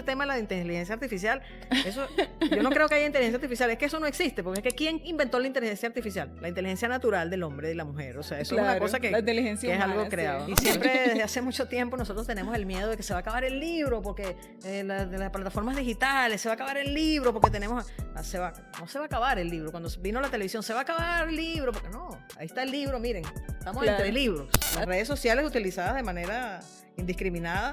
tema de la inteligencia artificial, eso, yo no creo que haya inteligencia artificial, es que eso no existe, porque es que ¿quién inventó la inteligencia artificial? La inteligencia natural del hombre y de la mujer, o sea, eso es una Claro, cosa la inteligencia que es algo humana, sí. creado, ¿no? Y siempre desde hace mucho tiempo nosotros tenemos el miedo de que se va a acabar el libro, porque de las plataformas digitales, se va a acabar el libro, porque tenemos, no se va a acabar el libro, cuando vino la televisión, se va a acabar el libro, porque no, ahí está el libro, miren, estamos Claro. entre libros. Las redes sociales utilizadas de manera indiscriminada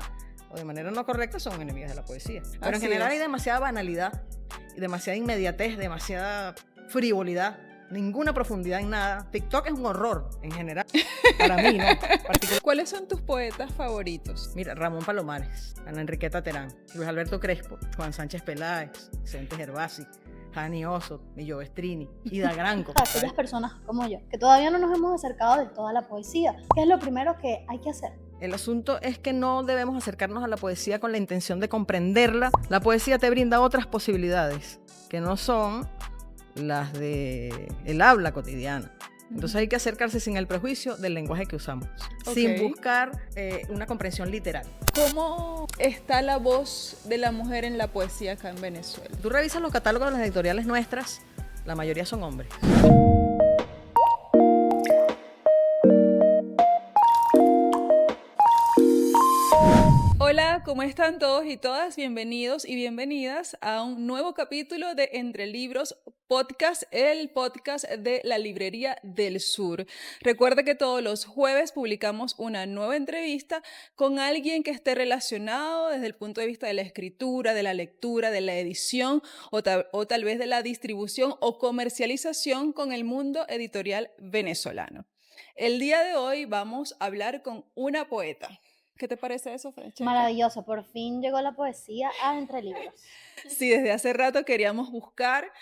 o de manera no correcta son enemigas de la poesía. Pero en Así general es. hay demasiada banalidad, y demasiada inmediatez, demasiada frivolidad, ninguna profundidad en nada. TikTok es un horror en general, para mí, ¿no? ¿Cuáles son tus poetas favoritos? Mira, Ramón Palomares, Ana Enriqueta Terán, Luis Alberto Crespo, Juan Sánchez Peláez, Vicente Gervasi, Jani Oso, Millo Vestrini, Ida Granco. Aquellas personas como yo, que todavía no nos hemos acercado del todo a la poesía, ¿qué es lo primero que hay que hacer? El asunto es que no debemos acercarnos a la poesía con la intención de comprenderla. La poesía te brinda otras posibilidades que no son las del habla cotidiana. Entonces hay que acercarse sin el prejuicio del lenguaje que usamos, sin buscar una comprensión literal. ¿Cómo está la voz de la mujer en la poesía acá en Venezuela? Tú revisas los catálogos de las editoriales nuestras, la mayoría son hombres. Hola, ¿cómo están todos y todas? Bienvenidos y bienvenidas a un nuevo capítulo de Entre Libros Podcast, el podcast de la Librería del Sur. Recuerda que todos los jueves publicamos una nueva entrevista con alguien que esté relacionado desde el punto de vista de la escritura, de la lectura, de la edición o tal vez de la distribución o comercialización con el mundo editorial venezolano. El día de hoy vamos a hablar con una poeta. ¿Qué te parece eso, Francesca? Maravilloso, por fin llegó la poesía a Entre Libros. Sí, desde hace rato queríamos buscar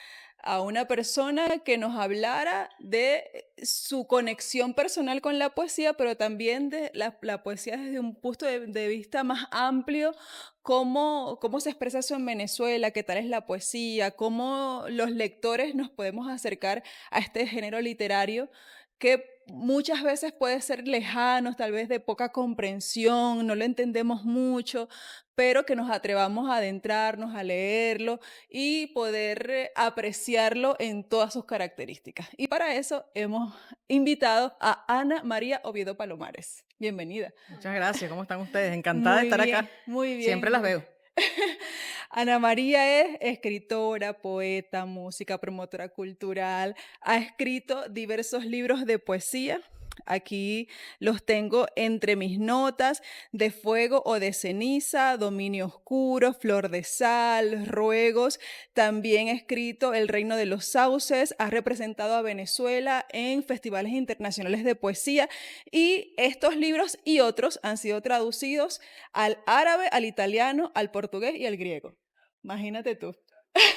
a una persona que nos hablara de su conexión personal con la poesía, pero también de la poesía desde un punto de vista más amplio, cómo se expresa eso en Venezuela, qué tal es la poesía, cómo los lectores nos podemos acercar a este género literario que muchas veces puede ser lejano, tal vez de poca comprensión, no lo entendemos mucho, pero que nos atrevamos a adentrarnos, a leerlo y poder apreciarlo en todas sus características. Y para eso hemos invitado a Ana María Oviedo Palomares. Bienvenida. Muchas gracias, ¿cómo están ustedes? Encantada de estar acá. Muy bien. Siempre las veo. Ana María es escritora, poeta, música, promotora cultural, ha escrito diversos libros de poesía. Aquí los tengo entre mis notas: De fuego o de ceniza, Dominio oscuro, Flor de sal, Ruegos. También ha escrito El reino de los sauces, ha representado a Venezuela en festivales internacionales de poesía y estos libros y otros han sido traducidos al árabe, al italiano, al portugués y al griego. Imagínate tú.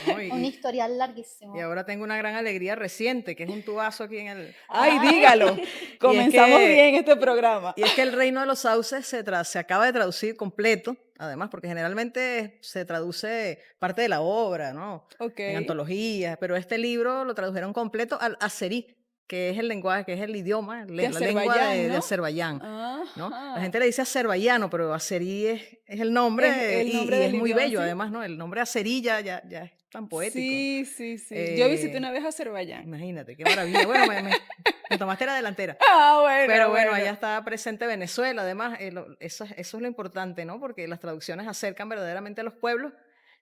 ¿No? Un historial larguísimo. Y ahora tengo una gran alegría reciente, que es un tubazo aquí en el... ¡Ay, dígalo! Comenzamos bien este programa. Y es que El reino de los sauces se acaba de traducir completo, además, porque generalmente se traduce parte de la obra, ¿no? En antologías, pero este libro lo tradujeron completo al azerí, que es el lenguaje, que es el idioma, la lengua de Azerbaiyán, ¿no? La gente le dice azerbaiyano, pero azerí es el nombre, y es muy bello, además, ¿no? El nombre azerí ya es tan poético. Sí. Yo visité una vez Azerbaiyán. Imagínate, qué maravilla. Bueno, me tomaste la delantera. Bueno. Pero bueno, allá está presente Venezuela. Además, eso es lo importante, ¿no? Porque las traducciones acercan verdaderamente a los pueblos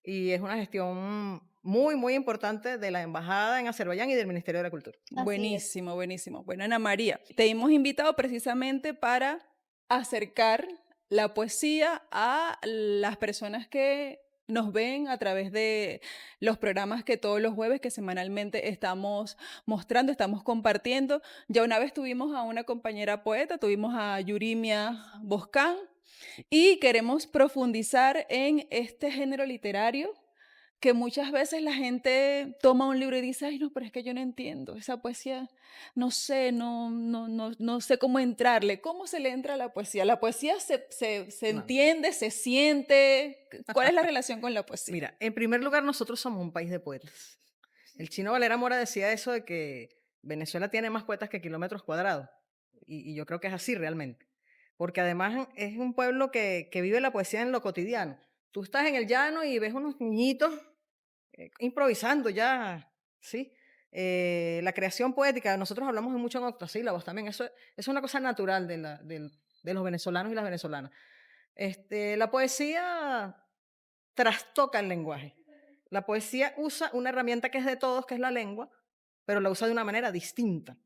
y es una gestión muy, muy importante de la Embajada en Azerbaiyán y del Ministerio de la Cultura. Buenísimo. Bueno, Ana María, te hemos invitado precisamente para acercar la poesía a las personas que nos ven a través de los programas que todos los jueves, que semanalmente estamos mostrando, estamos compartiendo. Ya una vez tuvimos a una compañera poeta, tuvimos a Yurimia Boscán, y queremos profundizar en este género literario que muchas veces la gente toma un libro y dice: ay, no, pero es que yo no entiendo, esa poesía, no sé, no sé cómo entrarle. ¿Cómo se le entra a la poesía? ¿La poesía se entiende, se siente? ¿Cuál es la relación con la poesía? Mira, en primer lugar, nosotros somos un país de poetas. El chino Valera Mora decía eso de que Venezuela tiene más poetas que kilómetros cuadrados, y yo creo que es así realmente, porque además es un pueblo que vive la poesía en lo cotidiano. Tú estás en el llano y ves unos niñitos improvisando ya, ¿sí? La creación poética, nosotros hablamos mucho en octosílabos también, eso es una cosa natural de los venezolanos y las venezolanas. La poesía trastoca el lenguaje. La poesía usa una herramienta que es de todos, que es la lengua, pero la usa de una manera distinta.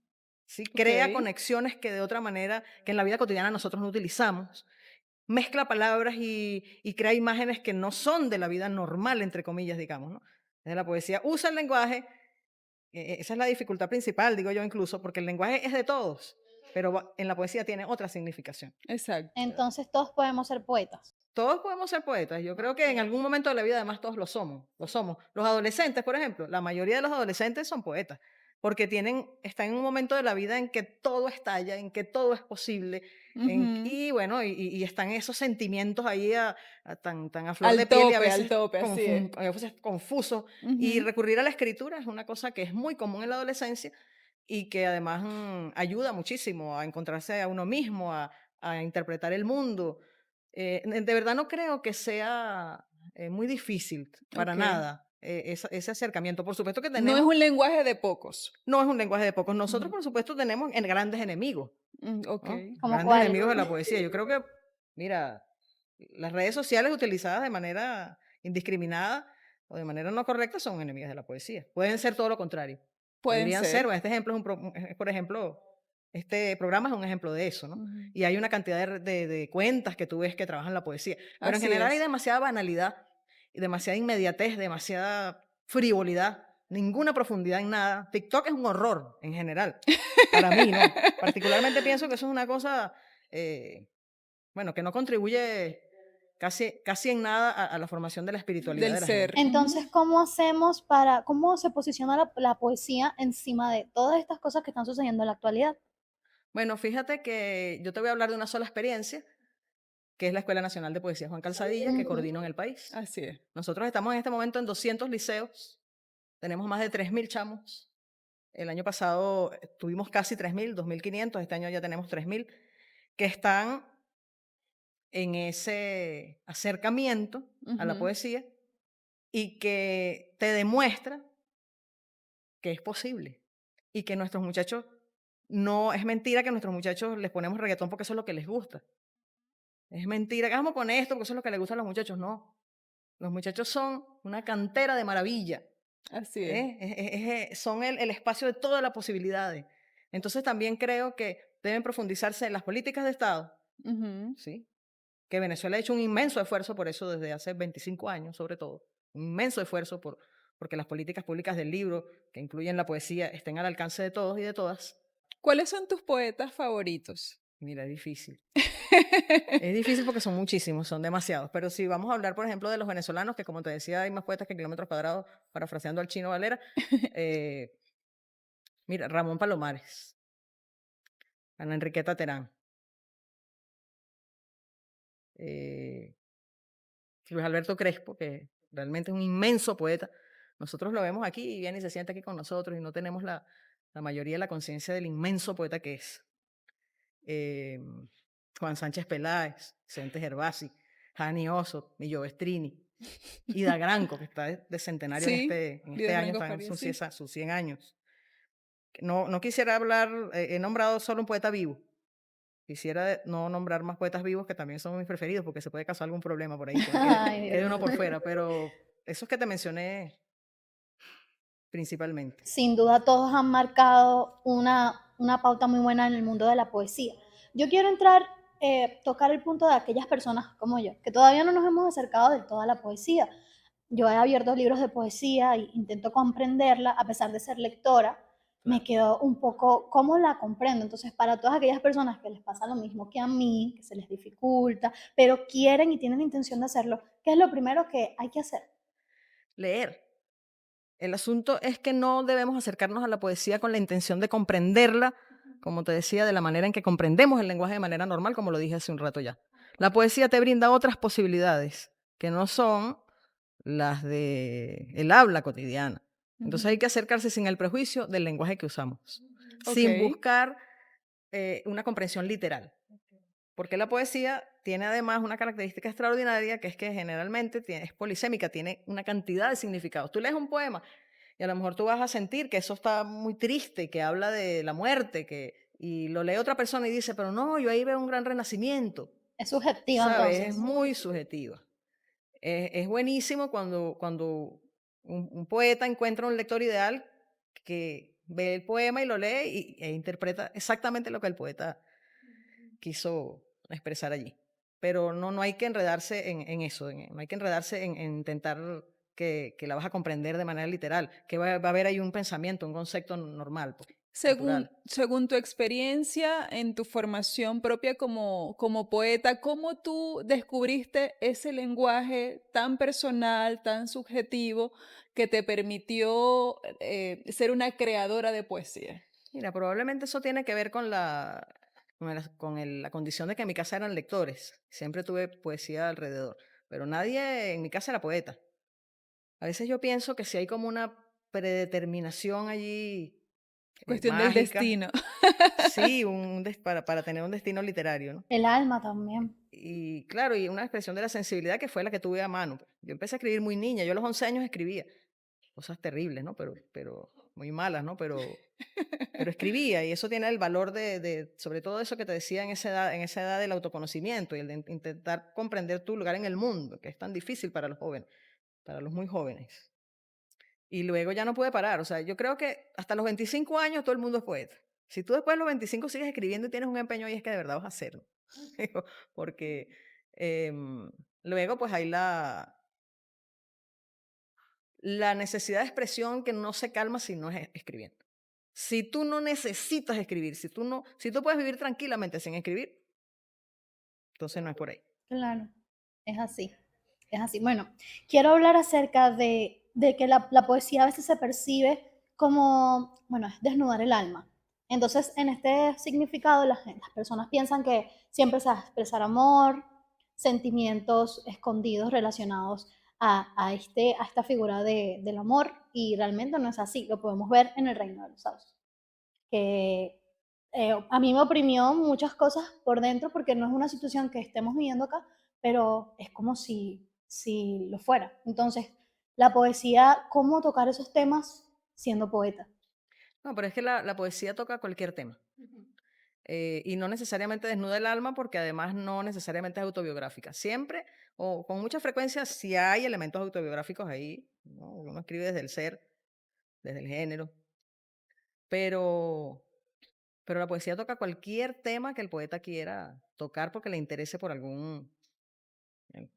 ¿Sí? Ok. Crea conexiones que de otra manera, que en la vida cotidiana nosotros no utilizamos. Mezcla palabras y crea imágenes que no son de la vida normal, entre comillas, digamos, ¿no? Entonces, la poesía usa el lenguaje, esa es la dificultad principal, digo yo incluso, porque el lenguaje es de todos, pero en la poesía tiene otra significación. Exacto. Entonces todos podemos ser poetas. Todos podemos ser poetas. Yo creo que en algún momento de la vida, además, todos lo somos. Lo somos. Los adolescentes, por ejemplo, la mayoría de los adolescentes son poetas, porque están en un momento de la vida en que todo estalla, en que todo es posible, Ujú. y bueno, y están esos sentimientos ahí tan a flor de piel y Al tope, así es. a veces confusos. Y Ujú. recurrir a la escritura es una cosa que es muy común en la adolescencia y que además ayuda muchísimo a encontrarse a uno mismo, a interpretar el mundo. De verdad no creo que sea muy difícil, para Ok. nada, ese acercamiento. Por supuesto que No es tenemos, un lenguaje de pocos. no es un lenguaje de pocos. Nosotros, Ujú. por supuesto, tenemos grandes enemigos, Ok. ¿no? ¿Como Grandes cuáles? enemigos de la poesía. Yo creo que, mira, las redes sociales utilizadas de manera indiscriminada o de manera no correcta son enemigas de la poesía. Pueden ser todo lo contrario. Pueden Podrían ser, ser. bueno, este ejemplo es por ejemplo, este programa es un ejemplo de eso, ¿no? Ujú. Y hay una cantidad de cuentas que tú ves que trabajan la poesía. Pero en Así general hay es. demasiada banalidad, y demasiada inmediatez, demasiada frivolidad, ninguna profundidad en nada. TikTok es un horror en general, para mí, ¿no? Particularmente pienso que eso es una cosa, eh, bueno, que no contribuye casi en nada a la formación de la espiritualidad Del de la ser. gente. Entonces, Ujú. ¿cómo hacemos cómo se posiciona la poesía encima de todas estas cosas que están sucediendo en la actualidad? Bueno, fíjate que yo te voy a hablar de una sola experiencia, que es la Escuela Nacional de Poesía Juan Calzadilla, que Ujú. coordino en el país. Así es. Nosotros estamos en este momento en 200 liceos, tenemos más de 3.000 chamos. El año pasado tuvimos casi 3.000, 2.500, este año ya tenemos 3.000, que están en ese acercamiento a la Ujú. poesía y que te demuestra que es posible y que nuestros muchachos, no es mentira que a nuestros muchachos les ponemos reggaetón porque eso es lo que les gusta. Es mentira que vamos a poner esto porque eso es lo que les gusta a los muchachos. No, los muchachos son una cantera de maravilla. Así es. Son el espacio de todas las posibilidades. Entonces también creo que deben profundizarse en las políticas de Estado, Ujú. ¿sí? Que Venezuela ha hecho un inmenso esfuerzo por eso desde hace 25 años, sobre todo. Un inmenso esfuerzo porque las políticas públicas del libro, que incluyen la poesía, estén al alcance de todos y de todas. ¿Cuáles son tus poetas favoritos? Mira, es difícil. Es difícil porque son muchísimos, son demasiados. Pero si vamos a hablar, por ejemplo, de los venezolanos, que como te decía, hay más poetas que kilómetros cuadrados, parafraseando al Chino Valera. eh, Mira, Ramón Palomares, Ana Enriqueta Terán, eh, Luis Alberto Crespo, que realmente es un inmenso poeta. Nosotros lo vemos aquí y viene y se sienta aquí con nosotros y no tenemos la mayoría de la conciencia del inmenso poeta que es. Eh, Juan Sánchez Peláez, Vicente Gervasi, Jani Oso, Millo Bestrini, Ida Granco, que está de centenario Sí, en este Lidia año, Franco están Faría, sí. sus 100 años. No quisiera hablar, he nombrado solo un poeta vivo. Quisiera no nombrar más poetas vivos que también son mis preferidos porque se puede causar algún problema por ahí, que me Ay, quede Dios uno por mío. fuera, pero esos que te mencioné principalmente. Sin duda todos han marcado una pauta muy buena en el mundo de la poesía. Yo quiero tocar el punto de aquellas personas como yo, que todavía no nos hemos acercado del todo a la poesía. Yo he abierto libros de poesía e intento comprenderla, a pesar de ser lectora, me Claro. quedo un poco, ¿cómo la comprendo? Entonces, para todas aquellas personas que les pasa lo mismo que a mí, que se les dificulta, pero quieren y tienen la intención de hacerlo, ¿qué es lo primero que hay que hacer? Leer. El asunto es que no debemos acercarnos a la poesía con la intención de comprenderla, como te decía, de la manera en que comprendemos el lenguaje de manera normal, como lo dije hace un rato ya. La poesía te brinda otras posibilidades que no son las de el habla cotidiana. Entonces hay Ujú. que acercarse sin el prejuicio del lenguaje que usamos, Ok. sin buscar una comprensión literal. Porque la poesía tiene además una característica extraordinaria, que es que generalmente es polisémica, tiene una cantidad de significados. Tú lees un poema y a lo mejor tú vas a sentir que eso está muy triste, que habla de la muerte, y lo lee otra persona y dice, pero no, yo ahí veo un gran renacimiento. Es subjetiva ¿Sabes? Es entonces. muy subjetiva. Es buenísimo cuando un poeta encuentra un lector ideal que ve el poema y lo lee e interpreta exactamente lo que el poeta quiso expresar allí. Pero no hay que enredarse en eso, no hay que enredarse en intentar que la vas a comprender de manera literal, que va a haber ahí un pensamiento, un concepto normal, pues, natural. Según tu experiencia en tu formación propia como poeta, ¿cómo tú descubriste ese lenguaje tan personal, tan subjetivo, que te permitió ser una creadora de poesía? Mira, probablemente eso tiene que ver con la condición de que en mi casa eran lectores. Siempre tuve poesía alrededor, pero nadie en mi casa era poeta. A veces yo pienso que si hay como una predeterminación allí Cuestión del mágica, destino. sí, para tener un destino literario, ¿no? El alma también. Y claro, y una expresión de la sensibilidad que fue la que tuve a mano, pues. Yo empecé a escribir muy niña, yo a los 11 años escribía cosas terribles, ¿no? Pero muy malas, ¿no? Pero escribía, y eso tiene el valor sobre todo eso que te decía en esa edad del autoconocimiento y el de intentar comprender tu lugar en el mundo, que es tan difícil para los jóvenes, para los muy jóvenes. Y luego ya no pude parar, o sea, yo creo que hasta los 25 años todo el mundo es poeta. Si tú después de los 25 sigues escribiendo y tienes un empeño ahí, es que de verdad vas a hacerlo. Porque em, luego pues hay la necesidad de expresión que no se calma si no es escribiendo. Si tú no necesitas escribir, si tú puedes vivir tranquilamente sin escribir, entonces no es por ahí. Claro, es así. Es así. Bueno, quiero hablar acerca de que la poesía a veces se percibe como, bueno, es desnudar el alma. Entonces, en este significado, las personas piensan que siempre se va a expresar amor, sentimientos escondidos relacionados a esta figura del amor, y realmente no es así. Lo podemos ver en el Reino de los Sauces, que a mí me oprimió muchas cosas por dentro porque no es una situación que estemos viviendo acá, pero es como si lo fuera. Entonces, la poesía, ¿cómo tocar esos temas siendo poeta? No, pero es que la poesía toca cualquier tema. Y no necesariamente desnuda el alma porque además no necesariamente es autobiográfica. Siempre o con mucha frecuencia sí hay elementos autobiográficos ahí, ¿no? Uno escribe desde el ser, desde el género, pero, pero la poesía toca cualquier tema que el poeta quiera tocar porque le interese eh,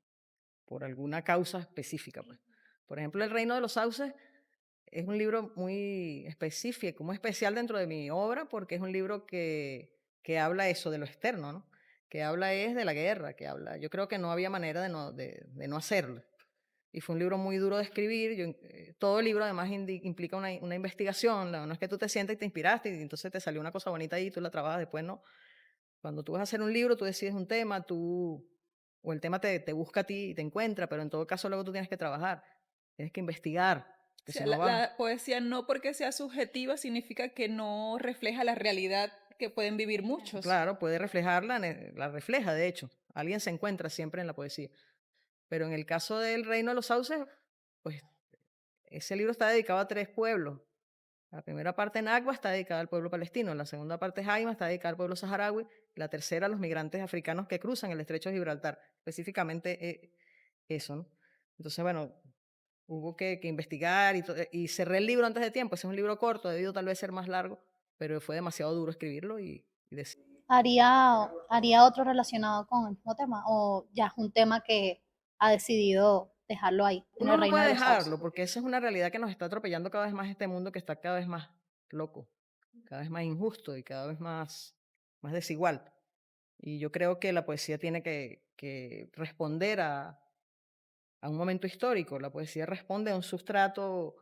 por alguna causa específica, pues. Por ejemplo, El Reino de los Sauces es un libro muy específico, muy especial dentro de mi obra, porque es un libro que habla eso de lo externo, ¿no? Que habla es de la guerra, yo creo que no había manera de no hacerlo. Y fue un libro muy duro de escribir. Todo el libro además implica una investigación, no es que tú te sientes y te inspiraste y entonces te salió una cosa bonita ahí y tú la trabajas después, no. Cuando tú vas a hacer un libro, tú decides un tema, o el tema te busca a ti y te encuentra, pero en todo caso luego tú tienes que trabajar, tienes que investigar, O que si sea, no vas. la poesía no porque sea subjetiva significa que no refleja la realidad que pueden vivir muchos. Claro, puede reflejarla, la refleja, de hecho. Alguien se encuentra siempre en la poesía. Pero en el caso del Reino de los Sauces, pues ese libro está dedicado a 3 pueblos. La primera parte, Nakba, está dedicada al pueblo palestino. La segunda parte, Jaima, está dedicada al pueblo saharaui. La tercera, a los migrantes africanos que cruzan el estrecho de Gibraltar. Específicamente eso, ¿no? Entonces, bueno, hubo que investigar y cerré el libro antes de tiempo. Ese es un libro corto, debido tal vez ser más largo, pero fue demasiado duro escribirlo y decir. ¿Haría otro relacionado con el mismo tema? ¿O ya es un tema que ha decidido dejarlo ahí, en Uno el no Reino puede de los Sauces? dejarlo, porque esa es una realidad que nos está atropellando cada vez más este mundo que está cada vez más loco, cada vez más injusto y cada vez más desigual. Y yo creo que la poesía tiene que responder a un momento histórico. La poesía responde a un sustrato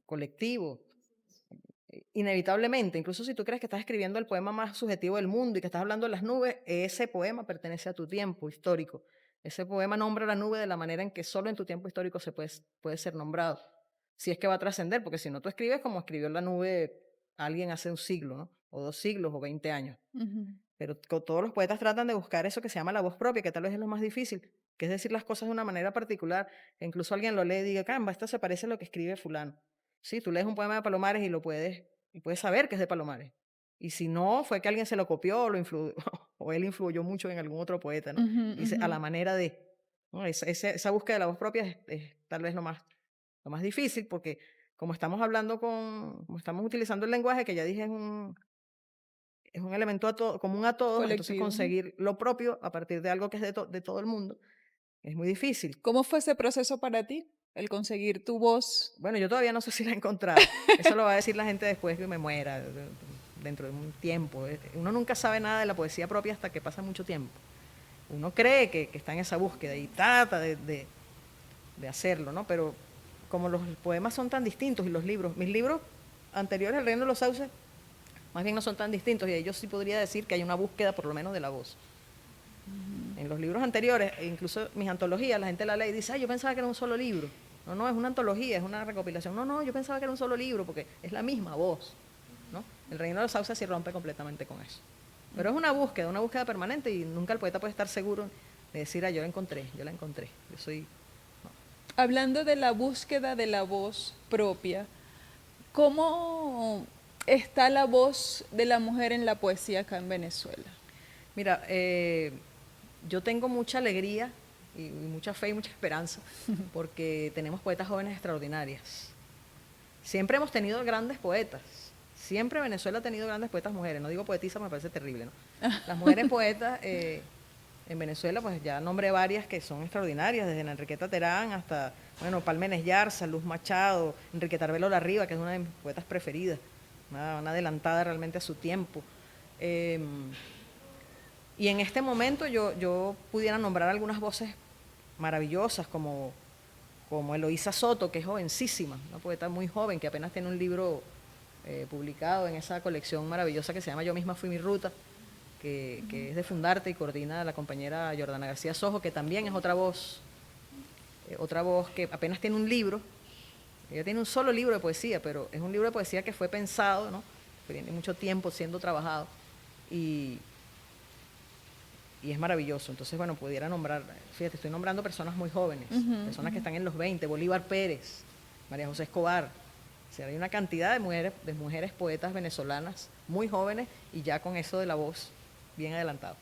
colectivo, inevitablemente. Incluso si tú crees que estás escribiendo el poema más subjetivo del mundo y que estás hablando de las nubes, ese poema pertenece a tu tiempo histórico. Ese poema nombra la nube de la manera en que solo en tu tiempo histórico puede ser nombrado. Si es que va a trascender, porque si no tú escribes como escribió la nube alguien hace un siglo, ¿no? O 2 siglos o 20 años. Ujú. pero todos los poetas tratan de buscar eso que se llama la voz propia, que tal vez es lo más difícil, que es decir las cosas de una manera particular, que incluso alguien lo lee y diga, caramba, esto se parece a lo que escribe fulano. Sí, tú lees un poema de Palomares y puedes saber que es de Palomares. Y si no, fue que alguien se lo copió o él influyó mucho en algún otro poeta, ¿no? Ujú, Dice, ujú. a la manera de, ¿no? Esa búsqueda de la voz propia es tal vez lo más difícil, porque como estamos hablando como estamos utilizando el lenguaje, que ya dije es un elemento común a todos, entonces Colectivo. Ujú. conseguir lo propio a partir de algo que es de todo el mundo es muy difícil. ¿Cómo fue ese proceso para ti? El conseguir tu voz. Bueno, yo todavía no sé si la he encontrado. Eso lo va a decir la gente después que me muera, dentro de un tiempo. Uno nunca sabe nada de la poesía propia hasta que pasa mucho tiempo. Uno cree que está en esa búsqueda y trata de hacerlo, ¿no? Pero como los poemas son tan distintos y los libros, mis libros anteriores, El Reino de los Sauces, más bien no son tan distintos y ellos sí podría decir que hay una búsqueda por lo menos de la voz. En los libros anteriores, e incluso mis antologías, la gente la lee y dice, yo pensaba que era un solo libro. No, no, es una antología, es una recopilación. No, no, yo pensaba que era un solo libro porque es la misma voz, ¿no? El Reino de los Sauces sí rompe completamente con eso. Pero es una búsqueda permanente y nunca el poeta puede estar seguro de decir, yo la encontré, yo la encontré. Yo soy... Hablando de la búsqueda de la voz propia, ¿cómo está la voz de la mujer en la poesía acá en Venezuela? Mira, yo tengo mucha alegría y mucha fe y mucha esperanza porque tenemos poetas jóvenes extraordinarias. Siempre hemos tenido grandes poetas. Siempre Venezuela ha tenido grandes poetas mujeres. No digo poetisa, me parece terrible, ¿no? Las mujeres poetas en Venezuela, pues ya nombré varias que son extraordinarias, desde Enriqueta Terán hasta, bueno, Palmenes Yarza, Luz Machado, Enriqueta Arbelo Larriba, que es una de mis poetas preferidas, una adelantada realmente a su tiempo. Y en este momento yo pudiera nombrar algunas voces maravillosas como Eloísa Soto, que es jovencísima, una poeta muy joven que apenas tiene un libro publicado en esa colección maravillosa que se llama Yo misma fui mi ruta, que es de Fundarte y coordina la compañera Jordana García Sojo, que también es otra voz que apenas tiene un libro. Ella tiene un solo libro de poesía, pero es un libro de poesía que fue pensado, ¿no? Que tiene mucho tiempo siendo trabajado y es maravilloso. Entonces, bueno, pudiera nombrar, fíjate, estoy nombrando personas muy jóvenes, personas que están en los 20, Bolívar Pérez, María José Escobar. O sea, hay una cantidad de mujeres poetas venezolanas muy jóvenes y ya con eso de la voz bien adelantado.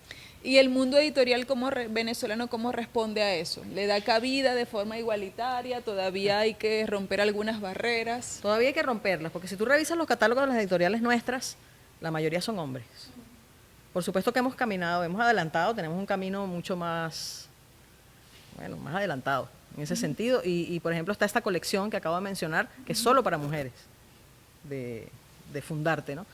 ¿Y el mundo editorial venezolano cómo responde a eso? ¿Le da cabida de forma igualitaria? ¿Todavía hay que romper algunas barreras? Todavía hay que romperlas, porque si tú revisas los catálogos de las editoriales nuestras, la mayoría son hombres. Por supuesto que hemos caminado, hemos adelantado, tenemos un camino mucho más, bueno, más adelantado en ese sentido. Y por ejemplo está esta colección que acabo de mencionar, que es solo para mujeres, de Fundarte, ¿no?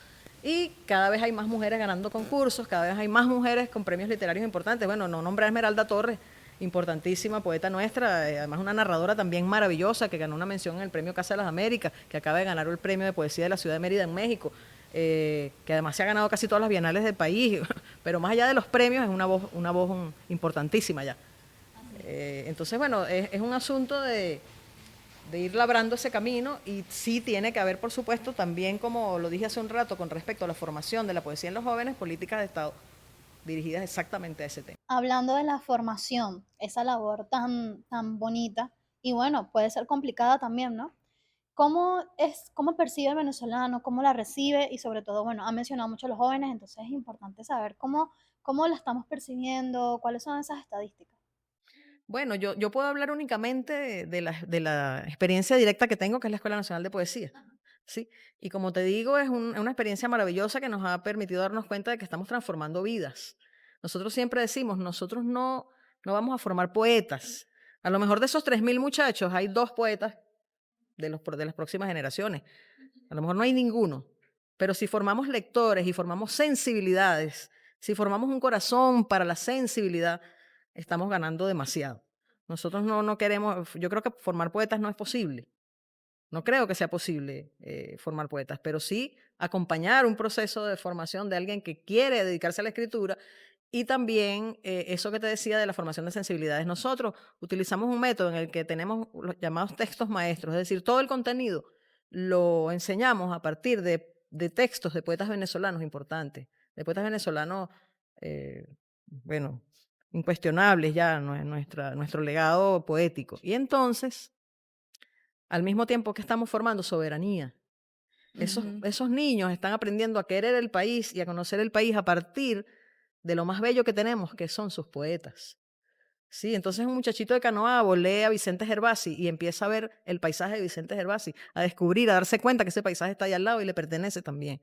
Y cada vez hay más mujeres ganando concursos, cada vez hay más mujeres con premios literarios importantes. Bueno, no nombré a Esmeralda Torres, importantísima poeta nuestra, además una narradora también maravillosa que ganó una mención en el Premio Casa de las Américas, que acaba de ganar el Premio de Poesía de la Ciudad de Mérida en México. Que además se ha ganado casi todas las bienales del país, pero más allá de los premios es una voz importantísima ya. Entonces, bueno, es un asunto de ir labrando ese camino y sí tiene que haber, por supuesto, también, como lo dije hace un rato, con respecto a la formación de la poesía en los jóvenes, políticas de Estado dirigidas exactamente a ese tema. Hablando de la formación, esa labor tan bonita y bueno, puede ser complicada también, ¿no? ¿Cómo percibe el venezolano? ¿Cómo la recibe? Y sobre todo, bueno, ha mencionado mucho a los jóvenes, entonces es importante saber cómo la estamos percibiendo, cuáles son esas estadísticas. Bueno, yo puedo hablar únicamente de la experiencia directa que tengo, que es la Escuela Nacional de Poesía. ¿Sí? Y como te digo, es una experiencia maravillosa que nos ha permitido darnos cuenta de que estamos transformando vidas. Nosotros siempre decimos, nosotros no vamos a formar poetas. A lo mejor de esos 3.000 muchachos hay 2 poetas de las próximas generaciones. A lo mejor no hay ninguno. Pero si formamos lectores y formamos sensibilidades, si formamos un corazón para la sensibilidad, estamos ganando demasiado. Nosotros no queremos, yo creo que formar poetas no es posible. No creo que sea posible formar poetas, pero sí acompañar un proceso de formación de alguien que quiere dedicarse a la escritura y también eso que te decía de la formación de sensibilidades. Nosotros utilizamos un método en el que tenemos los llamados textos maestros, es decir, todo el contenido lo enseñamos a partir de textos de poetas venezolanos importantes, de poetas venezolanos eh, bueno, incuestionables ya, nuestro legado poético. Y entonces, al mismo tiempo que estamos formando soberanía, Ujú. esos niños están aprendiendo a querer el país y a conocer el país a partir de lo más bello que tenemos, que son sus poetas. Sí, entonces un muchachito de Canoabo lee a Vicente Gervasi y empieza a ver el paisaje de Vicente Gervasi, a descubrir, a darse cuenta que ese paisaje está ahí al lado y le pertenece también.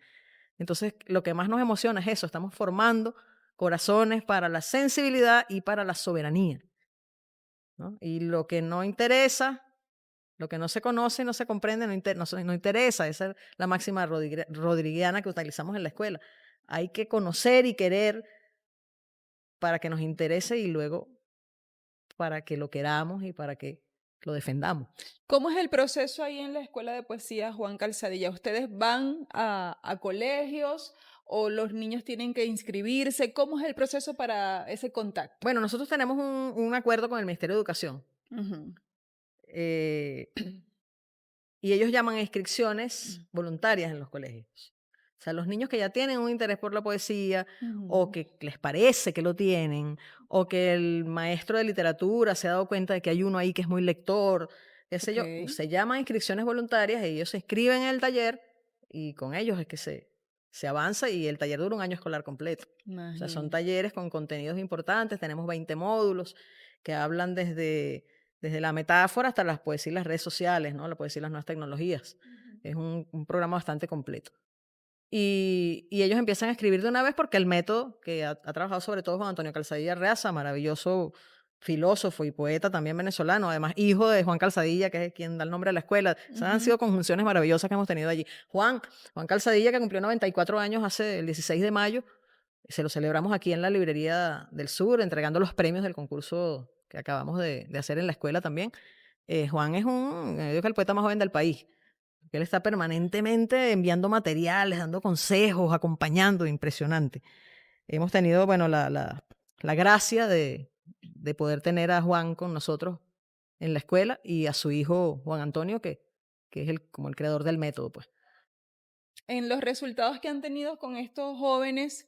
Entonces, lo que más nos emociona es eso, estamos formando corazones para la sensibilidad y para la soberanía, ¿no? Y lo que no interesa, lo que no se conoce, no se comprende, no interesa. Esa es la máxima rodriguiana que utilizamos en la escuela. Hay que conocer y querer para que nos interese y luego para que lo queramos y para que lo defendamos. ¿Cómo es el proceso ahí en la Escuela de Poesía Juan Calzadilla? ¿Ustedes van a colegios o los niños tienen que inscribirse? ¿Cómo es el proceso para ese contacto? Bueno, nosotros tenemos un acuerdo con el Ministerio de Educación. Ujú. eh, Y ellos llaman a inscripciones voluntarias en los colegios. O sea, los niños que ya tienen un interés por la poesía o Ujú. que les parece que lo tienen o que el maestro de literatura se ha dado cuenta de que hay uno ahí que es muy lector, qué sé Ok, yo, se llaman inscripciones voluntarias, ellos se inscriben en el taller y con ellos es que se avanza y el taller dura un año escolar completo. O sea, son imagínate. talleres con contenidos importantes, tenemos 20 módulos que hablan desde la metáfora hasta las poesías y las redes sociales, ¿no? La poesía y las nuevas tecnologías. Es un programa bastante completo. Y ellos empiezan a escribir de una vez porque el método que ha trabajado sobre todo Juan Antonio Calzadilla Reaza, maravilloso filósofo y poeta también venezolano, además hijo de Juan Calzadilla, que es quien da el nombre a la escuela. Esas han Ujú. sido conjunciones maravillosas que hemos tenido allí. Juan Calzadilla, que cumplió 94 años hace el 16 de mayo, se lo celebramos aquí en la Librería del Sur, entregando los premios del concurso que acabamos de hacer en la escuela también. Juan es yo digo que el poeta más joven del país. Él está permanentemente enviando materiales, dando consejos, acompañando, impresionante. Hemos tenido, bueno, la gracia de poder tener a Juan con nosotros en la escuela y a su hijo Juan Antonio, que es como el creador del método, pues. En los resultados que han tenido con estos jóvenes,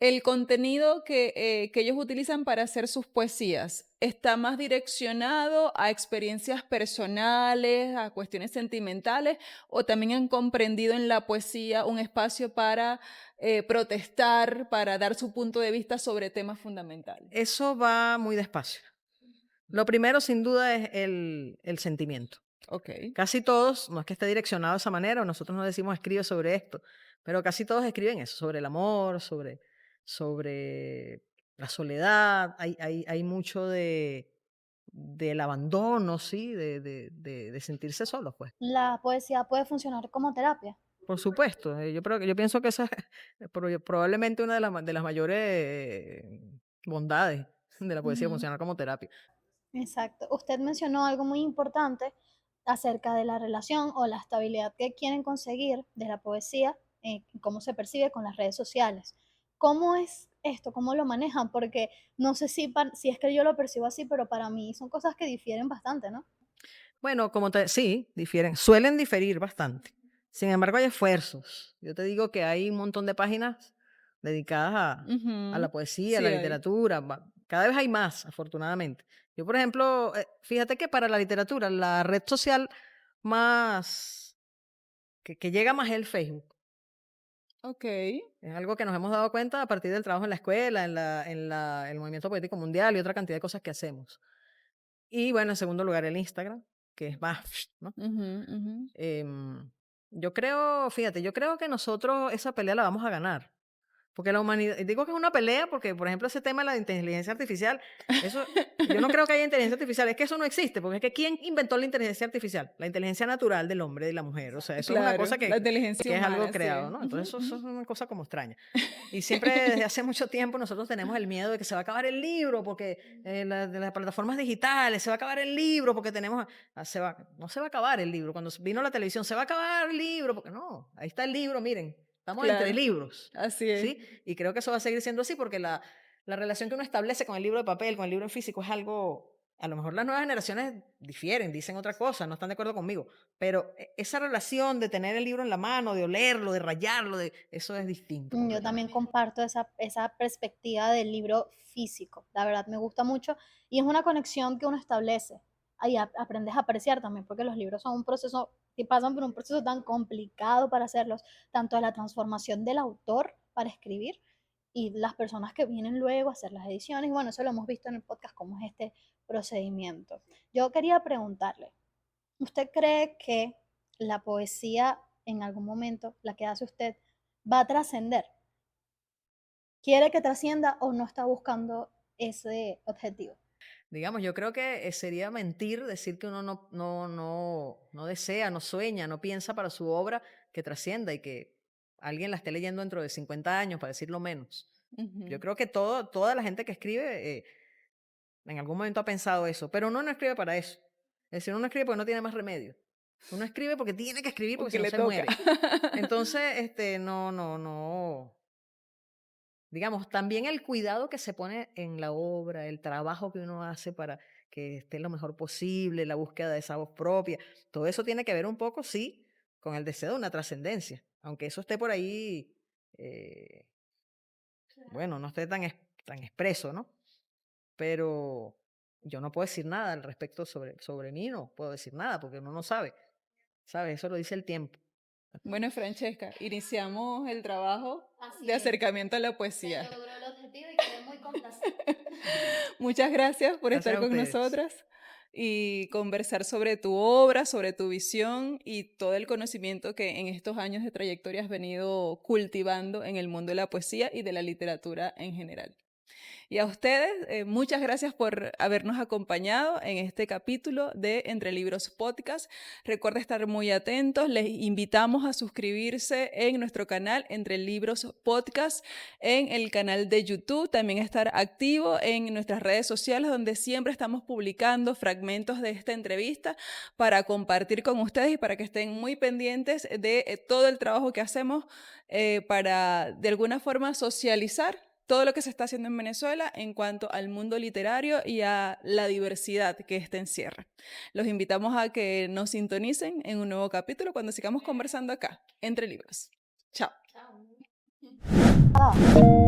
el contenido que ellos utilizan para hacer sus poesías está más direccionado a experiencias personales, a cuestiones sentimentales, o también han comprendido en la poesía un espacio para protestar, para dar su punto de vista sobre temas fundamentales. Eso va muy despacio. Lo primero, sin duda, es el sentimiento. Ok. Casi todos, no es que esté direccionado de esa manera, o nosotros no decimos escribe sobre esto, pero casi todos escriben eso, sobre el amor, sobre la soledad. Hay mucho del abandono, ¿sí? De sentirse solos, pues. La poesía puede funcionar como terapia. Por supuesto, yo pienso que esa es probablemente una de las mayores bondades de la poesía, Ujú. funcionar como terapia. Exacto. Usted mencionó algo muy importante acerca de la relación o la estabilidad que quieren conseguir de la poesía, cómo se percibe con las redes sociales. ¿Cómo es esto? ¿Cómo lo manejan? Porque no sé si es que yo lo percibo así, pero para mí son cosas que difieren bastante, ¿no? Bueno, sí, suelen diferir bastante. Sin embargo, hay esfuerzos. Yo te digo que hay un montón de páginas dedicadas a Ujú. la poesía, a Sí la hay. literatura. Cada vez hay más, afortunadamente. Yo, por ejemplo, fíjate que para la literatura, la red social más que llega más es el Facebook. Ok. Es algo que nos hemos dado cuenta a partir del trabajo en la escuela, el movimiento poético mundial y otra cantidad de cosas que hacemos. Y bueno, en segundo lugar, el Instagram, que es más, ¿no? Ujú, ujú. Yo creo, fíjate, yo creo que nosotros esa pelea la vamos a ganar. Porque la humanidad, digo que es una pelea porque, por ejemplo, ese tema de la inteligencia artificial, eso, yo no creo que haya inteligencia artificial, es que eso no existe, porque es que ¿quién inventó la inteligencia artificial? La inteligencia natural del hombre y de la mujer, o sea, eso es una Claro, cosa la que, inteligencia que es algo humana, sí. creado, ¿no? Ujú, Entonces eso ujú. es una cosa como extraña. Y siempre desde hace mucho tiempo nosotros tenemos el miedo de que se va a acabar el libro, porque de las plataformas digitales, se va a acabar el libro, porque no se va a acabar el libro. Cuando vino la televisión, se va a acabar el libro, porque no, ahí está el libro, miren, estamos entre Claro, libros, así es. ¿sí? Y creo que eso va a seguir siendo así, porque la relación que uno establece con el libro de papel, con el libro en físico, es algo A lo mejor las nuevas generaciones difieren, dicen otra cosa, no están de acuerdo conmigo, pero esa relación de tener el libro en la mano, de olerlo, de rayarlo, eso es distinto. Yo también comparto esa perspectiva del libro físico. La verdad me gusta mucho y es una conexión que uno establece. Ahí aprendes a apreciar también, porque los libros son un proceso, que pasan por un proceso tan complicado para hacerlos, tanto de la transformación del autor para escribir y las personas que vienen luego a hacer las ediciones. Y bueno, eso lo hemos visto en el podcast, cómo es este procedimiento. Yo quería preguntarle, ¿usted cree que la poesía en algún momento, la que hace usted, va a trascender? ¿Quiere que trascienda o no está buscando ese objetivo? Digamos, yo creo que sería mentir decir que uno no desea, no sueña, no piensa para su obra que trascienda y que alguien la esté leyendo dentro de 50 años, para decirlo menos. Yo creo que toda la gente que escribe en algún momento ha pensado eso, pero uno no escribe para eso. Es decir, uno no escribe porque no tiene más remedio. Uno escribe porque tiene que escribir porque si no le se toca. muere. Entonces, no. Digamos, también el cuidado que se pone en la obra, el trabajo que uno hace para que esté lo mejor posible, la búsqueda de esa voz propia, todo eso tiene que ver un poco, sí, con el deseo de una trascendencia, aunque eso esté por ahí, eh, bueno, no esté tan expreso, ¿no? Pero yo no puedo decir nada al respecto sobre mí, no puedo decir nada porque uno no sabe, ¿sabes? Eso lo dice el tiempo. Bueno, Francesca, iniciamos el trabajo Así de es. acercamiento a la poesía. Se logró el objetivo y quedé muy complacida. Muchas gracias por Gracias estar a con ustedes. nosotras y conversar sobre tu obra, sobre tu visión y todo el conocimiento que en estos años de trayectoria has venido cultivando en el mundo de la poesía y de la literatura en general. Y a ustedes, muchas gracias por habernos acompañado en este capítulo de Entre Libros Podcast. Recuerda estar muy atentos. Les invitamos a suscribirse en nuestro canal Entre Libros Podcast, en el canal de YouTube. También estar activo en nuestras redes sociales, donde siempre estamos publicando fragmentos de esta entrevista para compartir con ustedes y para que estén muy pendientes de todo el trabajo que hacemos para, de alguna forma, socializar todo lo que se está haciendo en Venezuela en cuanto al mundo literario y a la diversidad que éste encierra. Los invitamos a que nos sintonicen en un nuevo capítulo cuando sigamos conversando acá, Entre Libros. Chao. Chao.